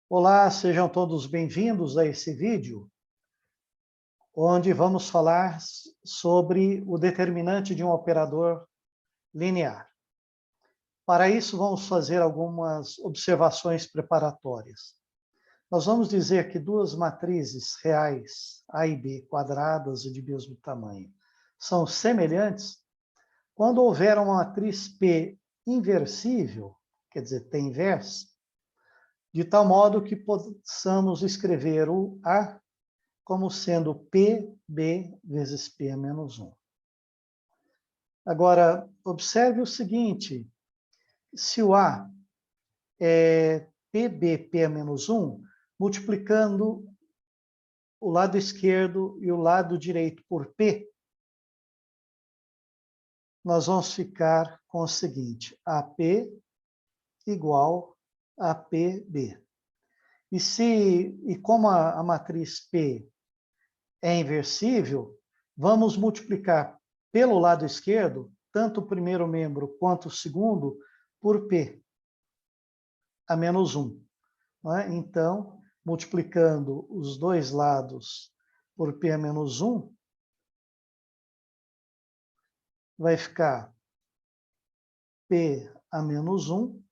Olá, sejam todos bem-vindos a esse vídeo, onde vamos falar sobre o determinante de um operador linear. Para isso, vamos fazer algumas observações preparatórias. Nós vamos dizer que duas matrizes reais, A e B, quadradas e de mesmo tamanho, são semelhantes quando houver uma matriz P inversível, quer dizer, T inversa, de tal modo que possamos escrever o A como sendo PB vezes P menos 1. Agora, observe o seguinte, se o A é PBP menos 1, multiplicando o lado esquerdo e o lado direito por P, nós vamos ficar com o seguinte, AP igual a PB. E como a matriz P é inversível, vamos multiplicar pelo lado esquerdo, tanto o primeiro membro quanto o segundo, por P, a menos 1. Não é? Então, multiplicando os dois lados por P a menos 1, vai ficar P a menos 1.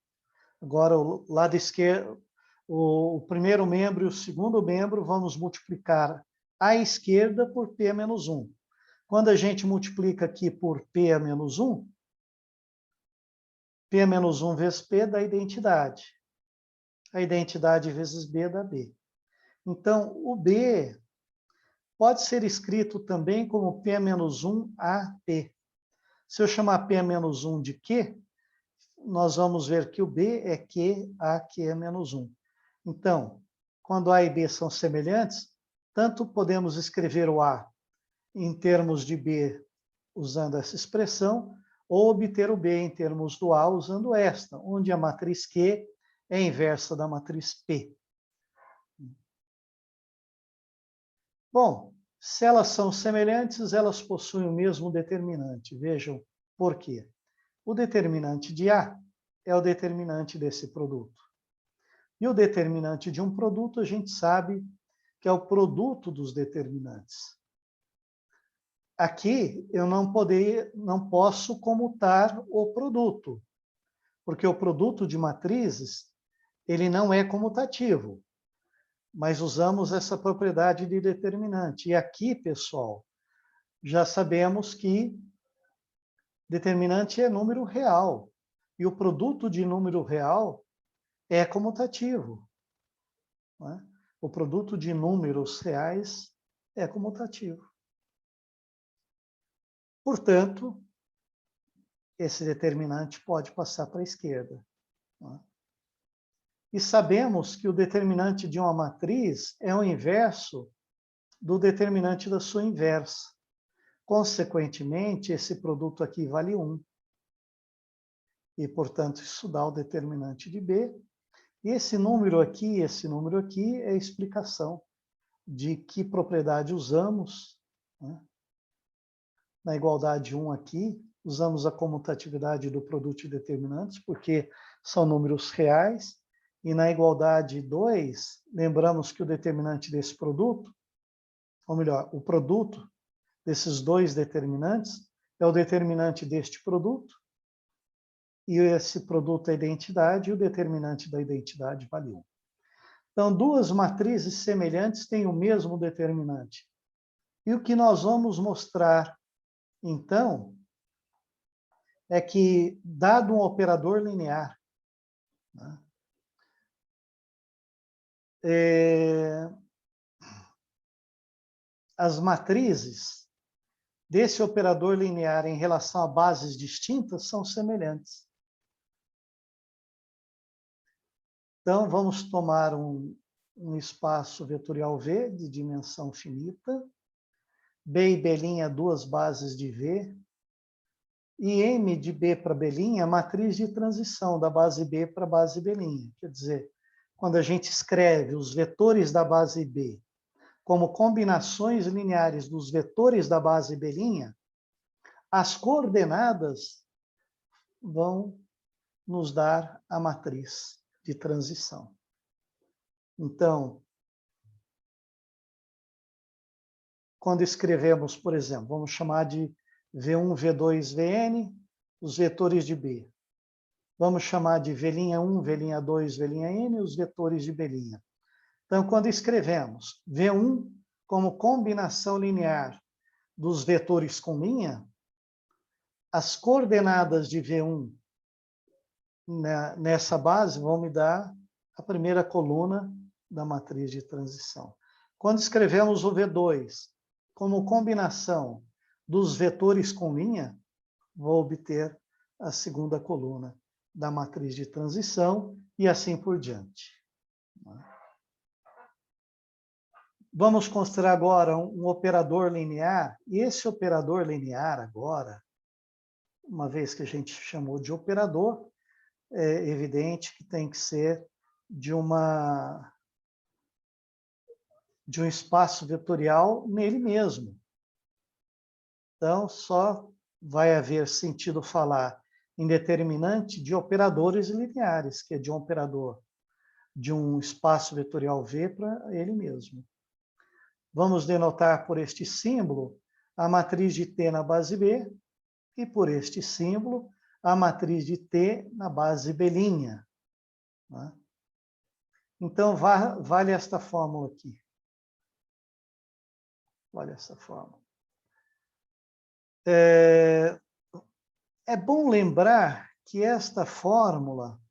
Agora, o lado esquerdo, o primeiro membro e o segundo membro, vamos multiplicar à esquerda por P a menos 1. Quando a gente multiplica aqui por P a menos 1, P menos 1 vezes P dá identidade. A identidade vezes B dá B. Então, o B pode ser escrito também como P menos 1 AP. Se eu chamar P menos 1 de Q, nós vamos ver que o B é Q, A, Q menos 1. Então, quando A e B são semelhantes, tanto podemos escrever o A em termos de B usando essa expressão, ou obter o B em termos do A usando esta, onde a matriz Q é inversa da matriz P. Bom, se elas são semelhantes, elas possuem o mesmo determinante. Vejam por quê. O determinante de A é o determinante desse produto. E o determinante de um produto, a gente sabe que é o produto dos determinantes. Aqui, eu não posso comutar o produto, porque o produto de matrizes, ele não é comutativo, mas usamos essa propriedade de determinante. E aqui, pessoal, já sabemos que determinante é número real, e o produto de número real é comutativo. Não é? O produto de números reais é comutativo. Portanto, esse determinante pode passar para a esquerda. Não é? E sabemos que o determinante de uma matriz é o inverso do determinante da sua inversa. Consequentemente, esse produto aqui vale 1. E, portanto, isso dá o determinante de B. E esse número aqui é a explicação de que propriedade usamos. Né? Na igualdade 1 aqui, usamos a comutatividade do produto de determinantes, porque são números reais. E na igualdade 2, lembramos que o determinante desse produto, ou melhor, o produto desses dois determinantes é o determinante deste produto, e esse produto é a identidade, e o determinante da identidade vale 1. Então, duas matrizes semelhantes têm o mesmo determinante. E o que nós vamos mostrar, então, é que, dado um operador linear, né, as matrizes desse operador linear em relação a bases distintas são semelhantes. Então, vamos tomar um espaço vetorial V de dimensão finita, B e B', duas bases de V, e M de B para B', a matriz de transição da base B para a base B'. Quer dizer, quando a gente escreve os vetores da base B como combinações lineares dos vetores da base B', as coordenadas vão nos dar a matriz de transição. Então, quando escrevemos, por exemplo, vamos chamar de V1, V2, Vn, os vetores de B. Vamos chamar de V'N1, V'N2, V'N, os vetores de B'. Então, quando escrevemos V1 como combinação linear dos vetores com linha, as coordenadas de V1 nessa base vão me dar a primeira coluna da matriz de transição. Quando escrevemos o V2 como combinação dos vetores com linha, vou obter a segunda coluna da matriz de transição e assim por diante. Vamos considerar agora um operador linear, e esse operador linear agora, uma vez que a gente chamou de operador, é evidente que tem que ser de um espaço vetorial nele mesmo. Então, só vai haver sentido falar em determinante de operadores lineares, que é de um operador de um espaço vetorial V para ele mesmo. Vamos denotar por este símbolo a matriz de T na base B e por este símbolo a matriz de T na base B'. Né? Então, vale esta fórmula aqui. Vale essa fórmula. É bom lembrar que esta fórmula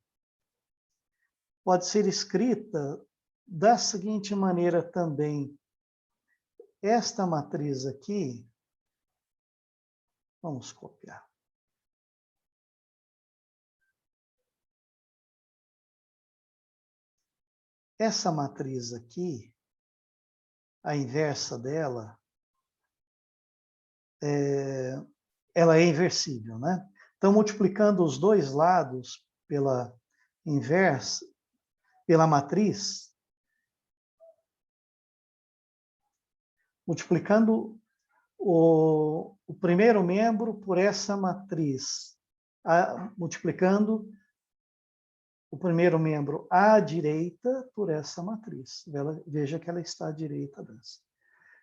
pode ser escrita da seguinte maneira também. Esta matriz aqui, vamos copiar. Essa matriz aqui, a inversa dela, ela é inversível, né? Então, multiplicando os dois lados pela inversa, pela matriz, multiplicando o primeiro membro por essa matriz, multiplicando o primeiro membro à direita por essa matriz. Veja que ela está à direita dessa.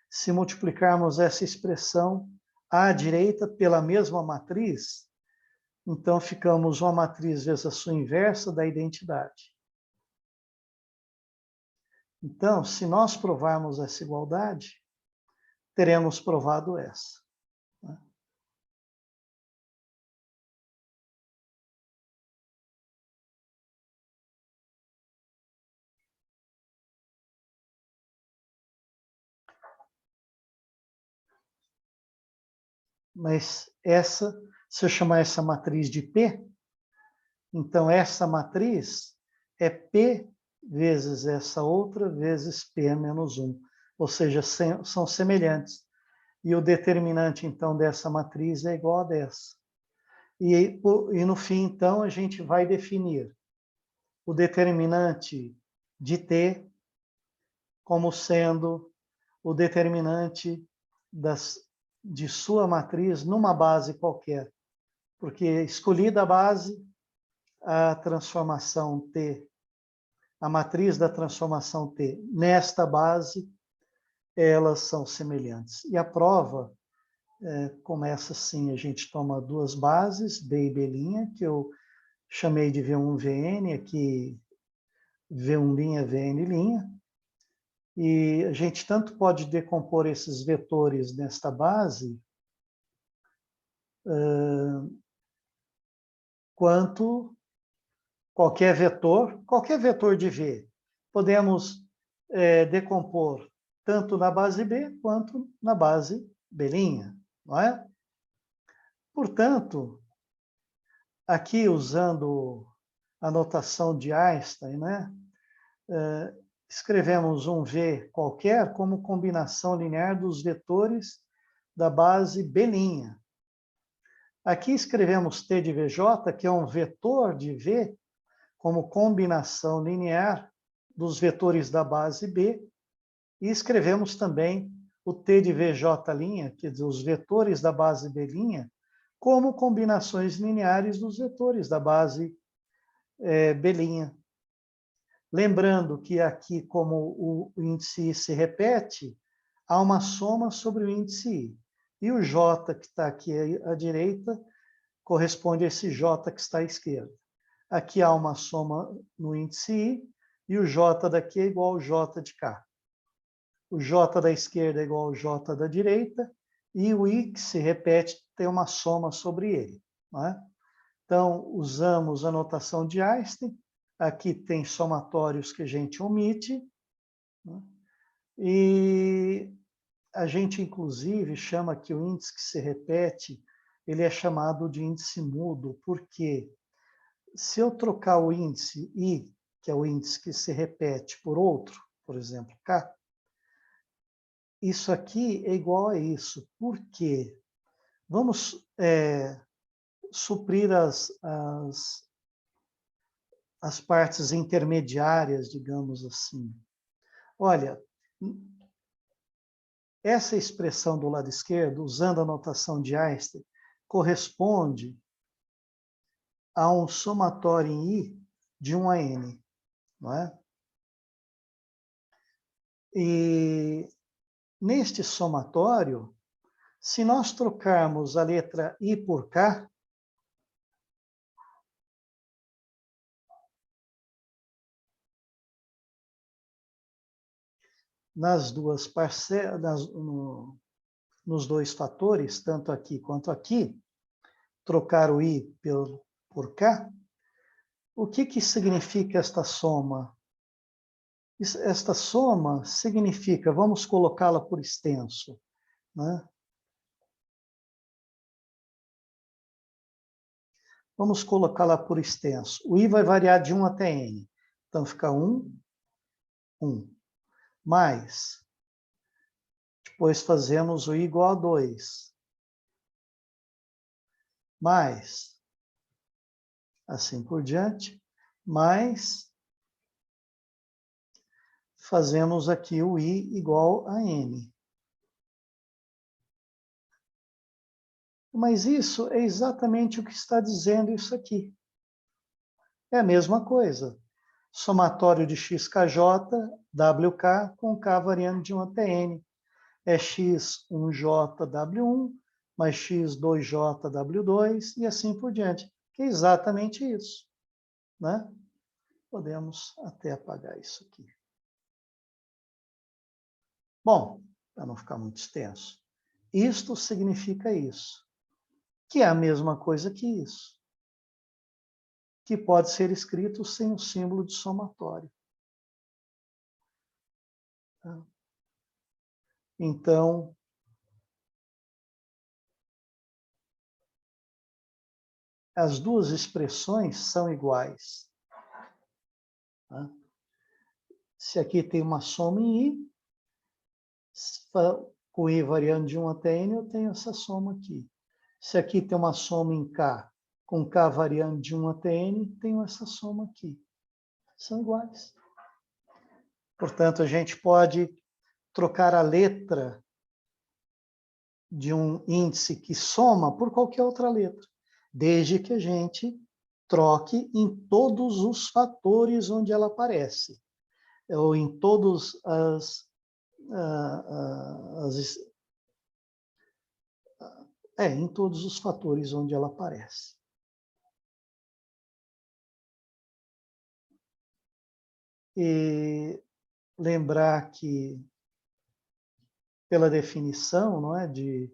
Se multiplicarmos essa expressão à direita pela mesma matriz, então ficamos uma matriz vezes a sua inversa da identidade. Então, se nós provarmos essa igualdade, teremos provado essa. Mas se eu chamar essa matriz de P, então essa matriz é P vezes essa outra vezes P menos 1. Ou seja, são semelhantes. E o determinante, então, dessa matriz é igual a dessa. E no fim, então, a gente vai definir o determinante de T como sendo o determinante de sua matriz numa base qualquer. Porque escolhida a base, a transformação T, a matriz da transformação T nesta base, elas são semelhantes. E a prova começa assim, a gente toma duas bases, B e B', que eu chamei de V1, Vn, aqui V1', Vn', e a gente tanto pode decompor esses vetores nesta base, quanto qualquer vetor de V. Podemos decompor tanto na base B quanto na base B', não é? Portanto, aqui usando a notação de Einstein, né? Escrevemos um V qualquer como combinação linear dos vetores da base B'. Aqui escrevemos T de Vj, que é um vetor de V, como combinação linear dos vetores da base B, e escrevemos também o T de Vj', quer dizer, os vetores da base B', como combinações lineares dos vetores da base B'. Lembrando que aqui, como o índice I se repete, há uma soma sobre o índice I. E o J, que está aqui à direita, corresponde a esse J que está à esquerda. Aqui há uma soma no índice I, e o J daqui é igual ao J de cá. O J da esquerda é igual ao J da direita, e o I, que se repete, tem uma soma sobre ele. Não é? Então, usamos a notação de Einstein. Aqui tem somatórios que a gente omite. Né? E a gente, inclusive, chama que o índice que se repete, ele é chamado de índice mudo, porque se eu trocar o índice I, que é o índice que se repete, por outro, por exemplo, K, isso aqui é igual a isso. Por quê? Vamos suprir as partes intermediárias, digamos assim. Olha, essa expressão do lado esquerdo, usando a notação de Einstein, corresponde a um somatório em I de 1 a N. Não é? E neste somatório, se nós trocarmos a letra I por K, nas duas parcelas, nos dois fatores, tanto aqui quanto aqui, trocar o I por K, o que significa esta soma? Esta soma significa, vamos colocá-la por extenso, né? Vamos colocá-la por extenso. O I vai variar de 1 até N. Então, fica 1, 1. Mais, depois fazemos o I igual a 2. Mais, assim por diante, mais, fazemos aqui o I igual a N. Mas isso é exatamente o que está dizendo isso aqui. É a mesma coisa. Somatório de XKJ, WK, com K variando de 1 até N. É X1JW1 mais X2JW2 e assim por diante. Que é exatamente isso. Né? Podemos até apagar isso aqui. Bom, para não ficar muito extenso, isto significa isso, que é a mesma coisa que isso, que pode ser escrito sem o símbolo de somatório. Então, as duas expressões são iguais. Se aqui tem uma soma em I, com I variando de 1 até N, eu tenho essa soma aqui. Se aqui tem uma soma em K, com K variando de 1 até N, tenho essa soma aqui. São iguais. Portanto, a gente pode trocar a letra de um índice que soma por qualquer outra letra, desde que a gente troque em todos os fatores onde ela aparece, ou em todos em todos os fatores onde ela aparece. E lembrar que, pela definição, não é, de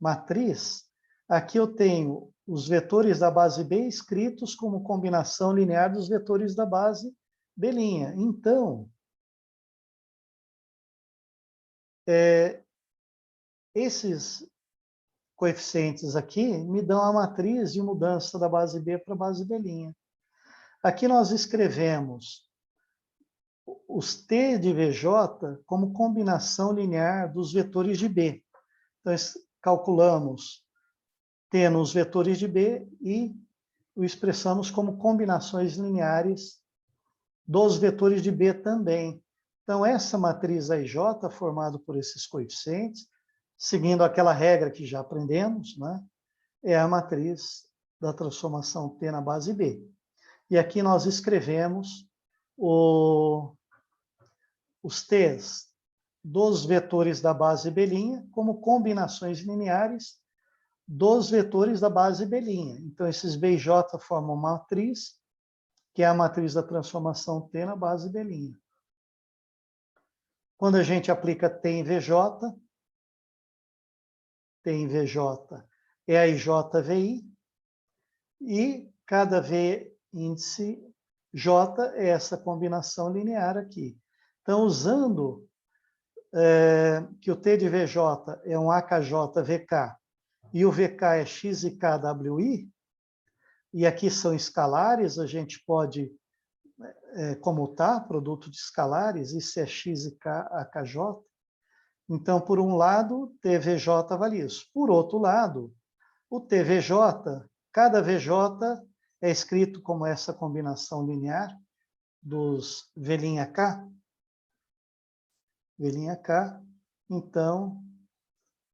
matriz, aqui eu tenho os vetores da base B escritos como combinação linear dos vetores da base B'. Então, esses coeficientes aqui me dão a matriz de mudança da base B para a base B'. Aqui nós escrevemos os T de VJ como combinação linear dos vetores de B. Então, calculamos T nos vetores de B e o expressamos como combinações lineares dos vetores de B também. Então, essa matriz AIJ, formada por esses coeficientes, seguindo aquela regra que já aprendemos, né, é a matriz da transformação T na base B. E aqui nós escrevemos os T's dos vetores da base B' como combinações lineares dos vetores da base B'. Então, esses B e J formam uma matriz, que é a matriz da transformação T na base B'. Quando a gente aplica T em VJ, T em VJ é a IJVI, e cada V índice J é essa combinação linear aqui. Então, usando que o T de VJ é um AKJ-VK, e o VK é X e K WI, e aqui são escalares, a gente pode comutar produto de escalares, isso é X e K AKJ. Então, por um lado, TVJ vale isso. Por outro lado, o TVJ, cada VJ é escrito como essa combinação linear dos V'K, V'K, então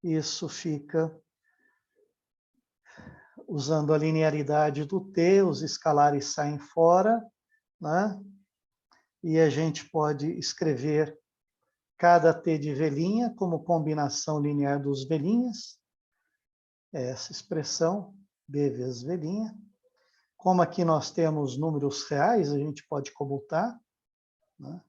isso fica usando a linearidade do T, os escalares saem fora, né? E a gente pode escrever cada T de V'inha como combinação linear dos V'inhas, essa expressão, B vezes V'inha. Como aqui nós temos números reais, a gente pode comutar, né?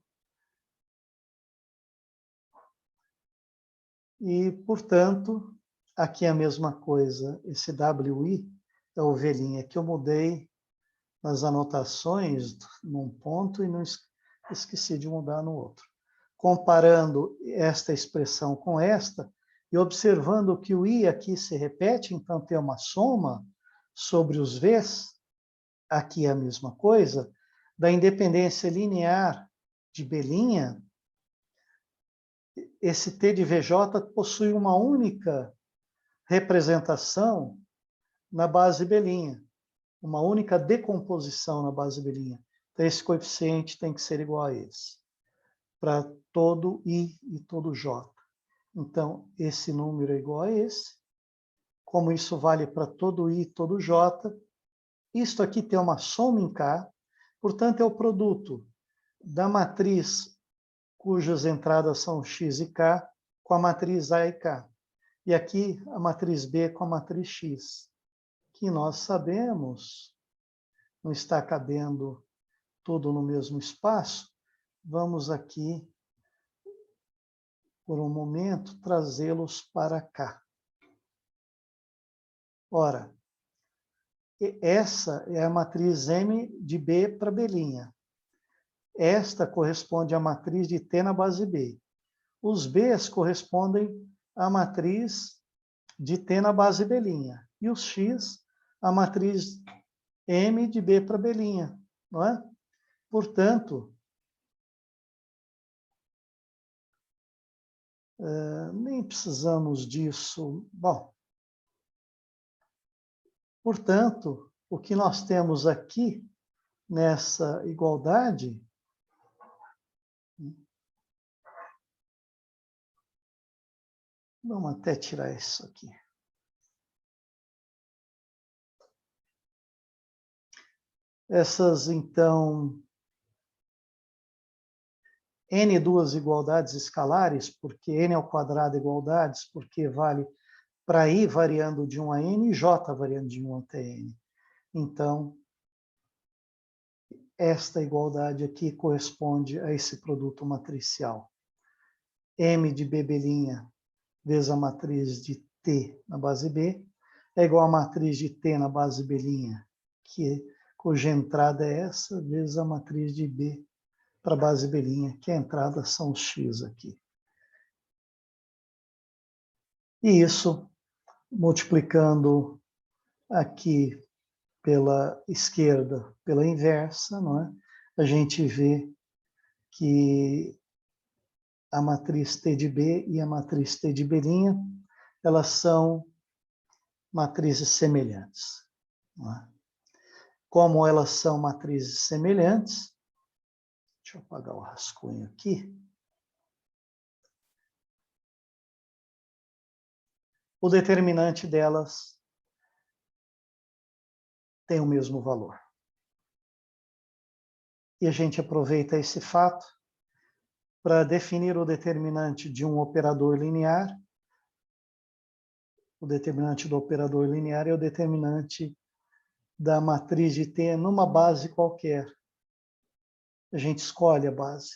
E, portanto, aqui é a mesma coisa. Esse WI é o V'inha que eu mudei nas anotações num ponto e não esqueci de mudar no outro. Comparando esta expressão com esta e observando que o I aqui se repete, então tem uma soma sobre os V's, aqui é a mesma coisa, da independência linear de B'inha, esse T de VJ possui uma única representação na base B'inha, uma única decomposição na base B'inha. Então, esse coeficiente tem que ser igual a esse, para todo I e todo J. Então, esse número é igual a esse. Como isso vale para todo I e todo J, isto aqui tem uma soma em K, portanto, é o produto da matriz cujas entradas são X e K com a matriz A e K. E aqui a matriz B com a matriz X, que nós sabemos não está cabendo tudo no mesmo espaço. Vamos aqui, por um momento, trazê-los para cá. Ora, essa é a matriz M de B para B'inha. Esta corresponde à matriz de T na base B. Os B's correspondem à matriz de T na base B'inha. E os X, a matriz M de B para B'inha, não é? Portanto, nem precisamos disso. Bom, portanto, o que nós temos aqui nessa igualdade vamos até tirar isso aqui. Essas, então, N duas igualdades escalares, porque N ao quadrado igualdades, porque vale para I variando de 1 a N e J variando de 1 até N. Então, esta igualdade aqui corresponde a esse produto matricial. M de B' vezes a matriz de T na base B é igual à matriz de T na base B', cuja entrada é essa, vezes a matriz de B para a base B', que a entrada são os X aqui. E isso, multiplicando aqui pela esquerda, pela inversa, não é? A gente vê que a matriz T de B e a matriz T de B', elas são matrizes semelhantes. Não é? Como elas são matrizes semelhantes, deixa eu apagar o rascunho aqui. O determinante delas tem o mesmo valor. E a gente aproveita esse fato para definir o determinante de um operador linear. O determinante do operador linear é o determinante da matriz de T numa base qualquer. A gente escolhe a base.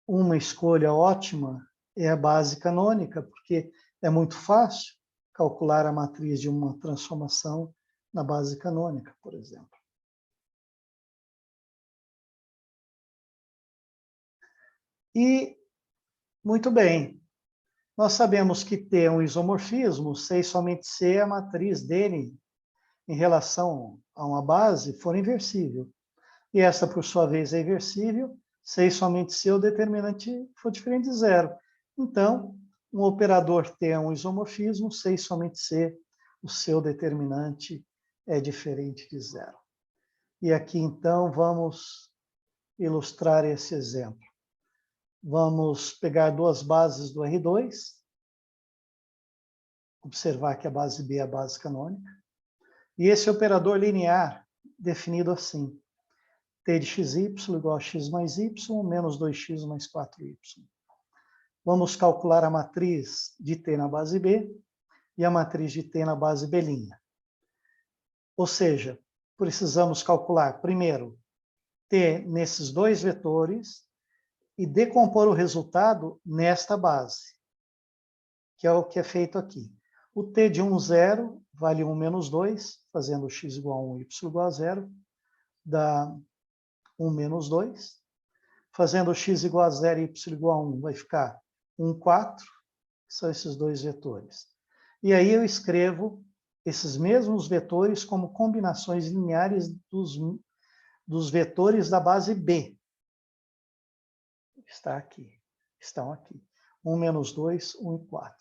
Uma escolha ótima é a base canônica, porque é muito fácil calcular a matriz de uma transformação na base canônica, por exemplo. E, muito bem, nós sabemos que T é um isomorfismo, se e somente C, a matriz dele, em relação a uma base, for inversível. E essa, por sua vez, é inversível, se e somente C, o determinante for diferente de zero. Então, um operador T é um isomorfismo, se e somente C, o seu determinante é diferente de zero. E aqui, então, vamos ilustrar esse exemplo. Vamos pegar duas bases do R2, observar que a base B é a base canônica, e esse operador linear, definido assim, T de xy igual a x mais y, menos 2x mais 4y. Vamos calcular a matriz de T na base B e a matriz de T na base B'. Ou seja, precisamos calcular, primeiro, T nesses dois vetores e decompor o resultado nesta base, que é o que é feito aqui. O T de 1, 0, vale 1 menos 2, fazendo x igual a 1, y igual a 0, dá 1 menos 2. Fazendo x igual a 0 e y igual a 1, vai ficar 1, 4, que são esses dois vetores. E aí eu escrevo esses mesmos vetores como combinações lineares dos vetores da base B. Está aqui, estão aqui. 1 menos 2, 1 e 4.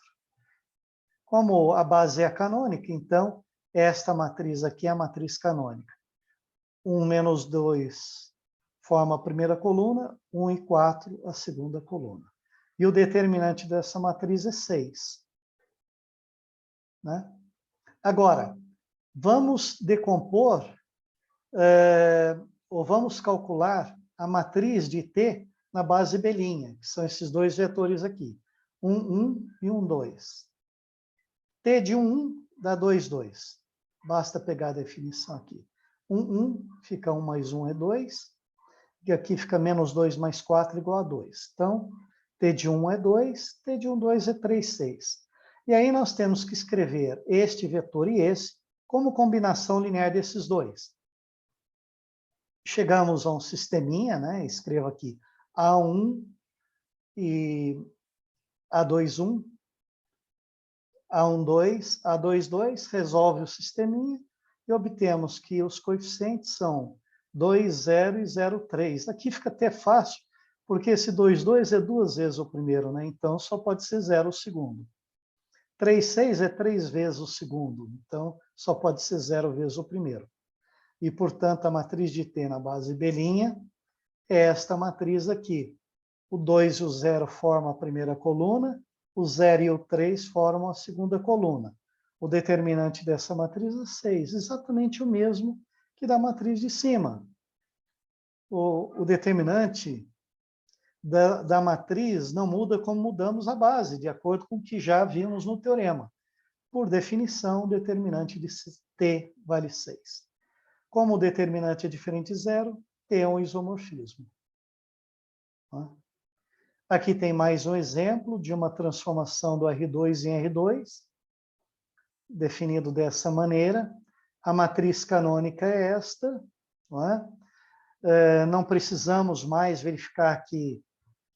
Como a base é a canônica, então, esta matriz aqui é a matriz canônica. 1 menos 2 forma a primeira coluna, 1 e 4 a segunda coluna. E o determinante dessa matriz é 6. Né? Agora, vamos decompor, ou vamos calcular a matriz de T na base B', que são esses dois vetores aqui. 1, 1 e 1, 2. T de 1, 1 dá 2, 2. Basta pegar a definição aqui. 1, 1 fica 1 mais 1 é 2. E aqui fica menos 2 mais 4 igual a 2. Então, T de 1 é 2, T de 1, 2 é 3, 6. E aí nós temos que escrever este vetor e esse como combinação linear desses dois. Chegamos a um sisteminha, né? Escrevo aqui A1 e A2, 1. A1, 2, A2, 2, resolve o sisteminha e obtemos que os coeficientes são 2, 0 e 0,3. Aqui fica até fácil, porque esse 2, 2 é duas vezes o primeiro, né? Então só pode ser 0 o segundo. 3, 6 é 3 vezes o segundo, então só pode ser 0 vezes o primeiro. E, portanto, a matriz de T na base B' é esta matriz aqui. O 2 e o 0 formam a primeira coluna, o 0 e o 3 formam a segunda coluna. O determinante dessa matriz é 6, exatamente o mesmo que da matriz de cima. O determinante da matriz não muda como mudamos a base, de acordo com o que já vimos no teorema. Por definição, o determinante de T vale 6. Como o determinante é diferente de zero, T é um isomorfismo. Aqui tem mais um exemplo de uma transformação do R2 em R2, definido dessa maneira. A matriz canônica é esta. Não precisamos mais verificar que,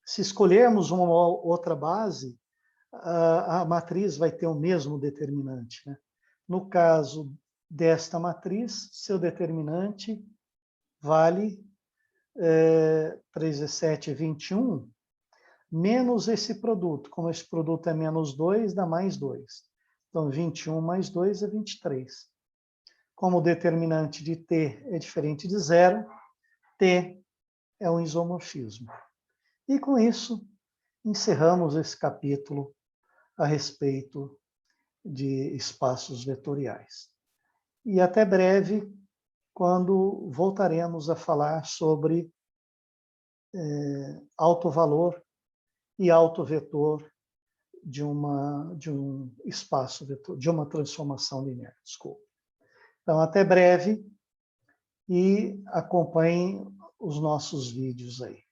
se escolhermos uma outra base, a matriz vai ter o mesmo determinante. Né? No caso desta matriz, seu determinante vale 3 vezes 7 é 21, menos esse produto. Como esse produto é menos 2, dá mais 2. Então, 21 mais 2 é 23. Como o determinante de T é diferente de zero, T é um isomorfismo. E com isso, encerramos esse capítulo a respeito de espaços vetoriais. E até breve, quando voltaremos a falar sobre alto valor e alto vetor de um espaço vetor, de uma transformação linear. Desculpa. Então, até breve e acompanhem os nossos vídeos aí.